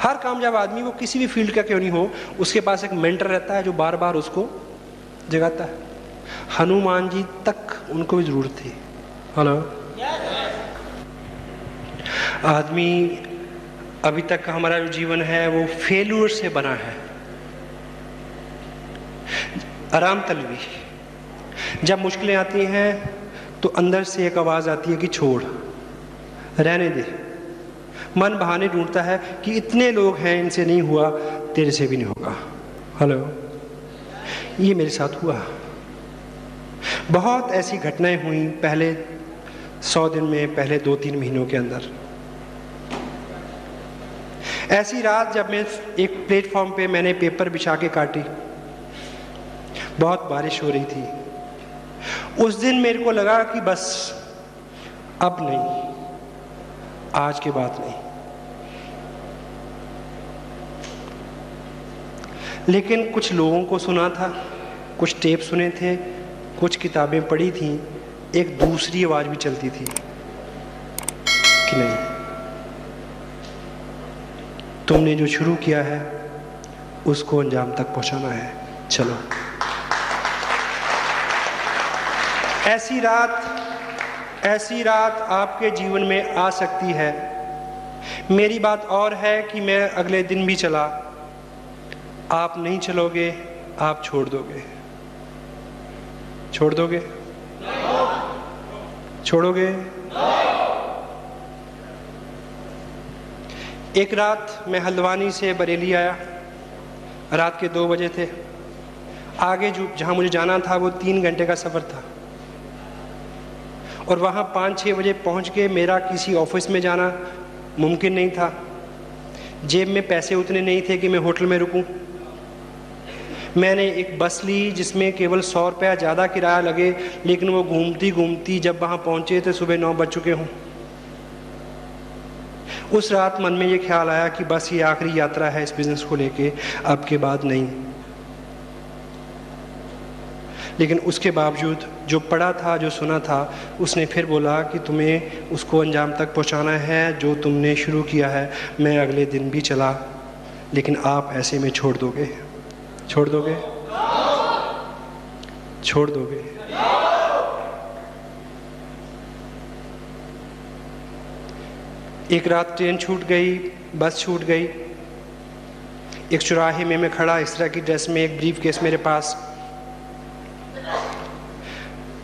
हर कामयाब आदमी, वो किसी भी फील्ड का क्यों नहीं हो, उसके पास एक मेंटर रहता है जो बार बार उसको जगाता है। हनुमान जी तक उनको भी जरूरत थी। हेलो। आदमी अभी तक का हमारा जो जीवन है वो फेल्यूर से बना है, आराम तलबी। जब मुश्किलें आती हैं तो अंदर से एक आवाज़ आती है कि छोड़, रहने दे। मन बहाने ढूंढता है कि इतने लोग हैं, इनसे नहीं हुआ, तेरे से भी नहीं होगा। हेलो। ये मेरे साथ हुआ। बहुत ऐसी घटनाएं हुई पहले 100 दिन में, पहले 2-3 महीनों के अंदर। ऐसी रात जब मैं एक प्लेटफॉर्म पे मैंने पेपर बिछा के काटी, बहुत बारिश हो रही थी। उस दिन मेरे को लगा कि बस अब नहीं, आज के बाद नहीं। लेकिन कुछ लोगों को सुना था, कुछ टेप सुने थे, कुछ किताबें पढ़ी थी, एक दूसरी आवाज भी चलती थी कि नहीं, तुमने जो शुरू किया है उसको अंजाम तक पहुंचाना है, चलो। ऐसी रात आपके जीवन में आ सकती है। मेरी बात और है कि मैं अगले दिन भी चला, आप नहीं चलोगे, आप छोड़ दोगे। छोड़ दोगे? छोड़ोगे? एक रात मैं हल्द्वानी से बरेली आया, रात के 2 बजे थे। आगे जो जहाँ मुझे जाना था वो 3 घंटे का सफ़र था, और वहाँ 5-6 बजे पहुँच के मेरा किसी ऑफिस में जाना मुमकिन नहीं था। जेब में पैसे उतने नहीं थे कि मैं होटल में रुकूं। मैंने एक बस ली जिसमें केवल 100 रुपया ज़्यादा किराया लगे, लेकिन वो घूमती घूमती जब वहाँ पहुँचे तो सुबह 9 बज चुके हों। उस रात मन में ये ख्याल आया कि बस ये आखिरी यात्रा है इस बिज़नेस को लेके, अब के बाद नहीं। लेकिन उसके बावजूद जो पढ़ा था, जो सुना था, उसने फिर बोला कि तुम्हें उसको अंजाम तक पहुंचाना है जो तुमने शुरू किया है। मैं अगले दिन भी चला, लेकिन आप ऐसे में छोड़ दोगे? छोड़ दोगे? छोड़ दोगे? एक रात ट्रेन छूट गई, बस छूट गई। एक चौराहे में मैं खड़ा, इस तरह की ड्रेस में, एक ब्रीफ केस मेरे पास।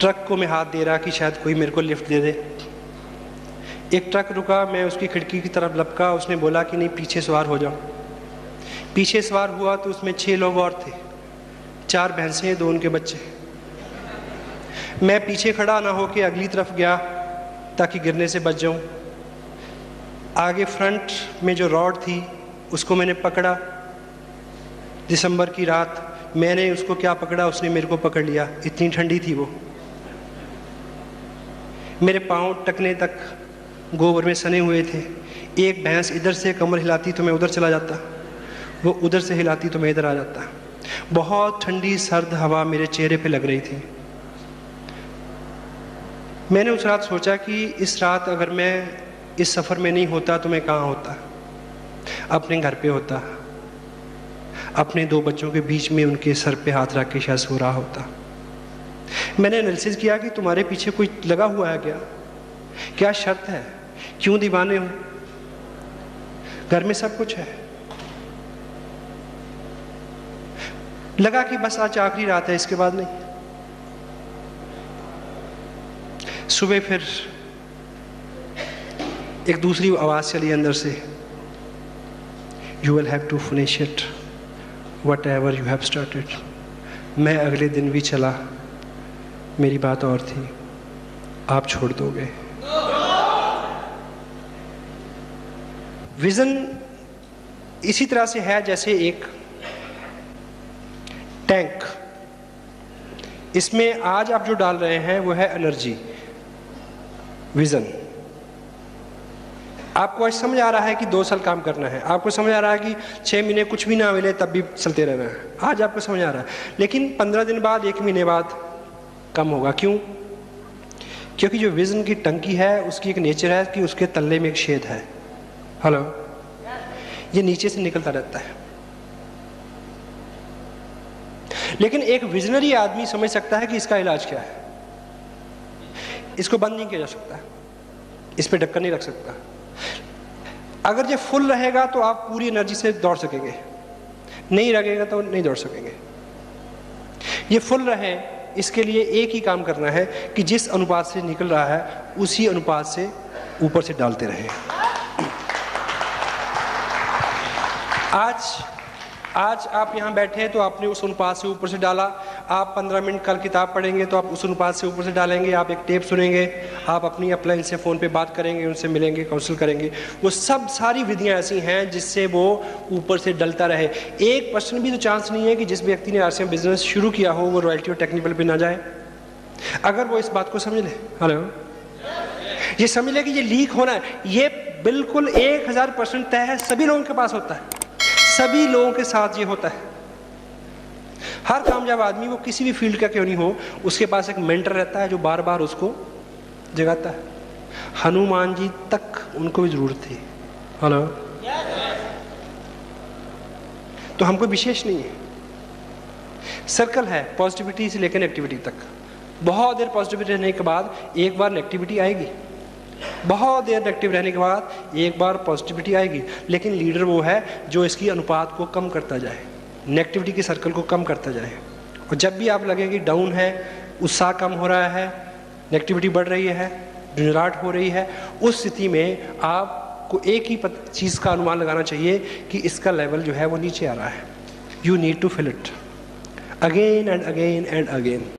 ट्रक को मैं हाथ दे रहा कि शायद कोई मेरे को लिफ्ट दे दे। एक ट्रक रुका, मैं उसकी खिड़की की तरफ लपका, उसने बोला कि नहीं, पीछे सवार हो जाओ। पीछे सवार हुआ तो उसमें 6 लोग और थे, 4 भैंसें, 2 उनके बच्चे। मैं पीछे खड़ा ना होके अगली तरफ गया ताकि गिरने से बच जाऊं। आगे फ्रंट में जो रॉड थी उसको मैंने पकड़ा। दिसंबर की रात मैंने उसको क्या पकड़ा, उसने मेरे को पकड़ लिया, इतनी ठंडी थी वो। मेरे पाँव टकने तक गोबर में सने हुए थे। एक भैंस इधर से कमर हिलाती तो मैं उधर चला जाता, वो उधर से हिलाती तो मैं इधर आ जाता। बहुत ठंडी सर्द हवा मेरे चेहरे पे लग रही थी। मैंने उस रात सोचा कि इस रात अगर मैं इस सफ़र में नहीं होता तो मैं कहाँ होता? अपने घर पे होता, अपने 2 बच्चों के बीच में उनके सर पे हाथ रख के शायद सो रहा होता। मैंने एनालिसिस किया कि तुम्हारे पीछे कोई लगा हुआ है क्या? क्या शर्त है? क्यों दीवाने हो? घर में सब कुछ है। लगा कि बस आज आखिरी रात है, इसके बाद नहीं। सुबह फिर एक दूसरी आवाज़ चली अंदर से, you will have to finish it whatever you have started. मैं अगले दिन भी चला, मेरी बात और थी, आप छोड़ दोगे? विजन इसी तरह से है जैसे एक टैंक। इसमें आज आप जो डाल रहे हैं वो है एनर्जी, विजन। आपको आज समझ आ रहा है कि 2 साल काम करना है, आपको समझ आ रहा है कि 6 महीने कुछ भी ना मिले तब भी चलते रहना है, आज आपको समझ आ रहा है। लेकिन 15 दिन बाद, 1 महीने बाद कम होगा। क्यों? क्योंकि जो विजन की टंकी है उसकी एक नेचर है कि उसके तल्ले में एक छेद है। हेलो। ये नीचे से निकलता रहता है। लेकिन एक विजनरी आदमी समझ सकता है कि इसका इलाज क्या है। इसको बंद नहीं किया जा सकता, इस पे ढक्कन नहीं रख सकता। अगर ये फुल रहेगा तो आप पूरी एनर्जी से दौड़ सकेंगे, नहीं रहेगा तो नहीं दौड़ सकेंगे। ये फुल रहे, इसके लिए एक ही काम करना है कि जिस अनुपात से निकल रहा है उसी अनुपात से ऊपर से डालते रहें। आज आप यहाँ बैठे हैं तो आपने उस अनुपात से ऊपर से डाला। आप 15 मिनट कल किताब पढ़ेंगे तो आप उस अनुपात से ऊपर से डालेंगे। आप एक टेप सुनेंगे, आप अपनी अपलाइन से फ़ोन पे बात करेंगे, उनसे मिलेंगे, काउंसिल करेंगे। वो सब सारी विधियाँ ऐसी हैं जिससे वो ऊपर से डलता रहे। 1% भी तो चांस नहीं है कि जिस व्यक्ति ने RCM बिजनेस शुरू किया हो वो रॉयल्टी और टेक्निकल पे ना जाए। अगर वो इस बात को समझ ले, हेलो, ये समझ ले कि ये लीक होना है, ये बिल्कुल 1000% तय है, सभी लोगों के पास होता है, सभी लोगों के साथ ये होता है। हर कामयाब आदमी, वो किसी भी फील्ड का क्यों नहीं हो, उसके पास एक मेंटर रहता है जो बार बार उसको जगाता है। हनुमान जी तक उनको भी जरूरत थी, हेलो। तो हमको विशेष नहीं है, सर्कल है पॉजिटिविटी से लेकर नेगेटिविटी तक। बहुत देर पॉजिटिविटी रहने के बाद एक बार नेगेटिविटी आएगी, बहुत देर नेगेटिव रहने के बाद एक बार पॉजिटिविटी आएगी। लेकिन लीडर वो है जो इसकी अनुपात को कम करता जाए, नेगेटिविटी के सर्कल को कम करता जाए। और जब भी आप लगे कि डाउन है, उत्साह कम हो रहा है, नेगेटिविटी बढ़ रही है, झुंझलाहट हो रही है, उस स्थिति में आपको एक ही चीज़ का अनुमान लगाना चाहिए कि इसका लेवल जो है वो नीचे आ रहा है। You need to fill it again and again and again.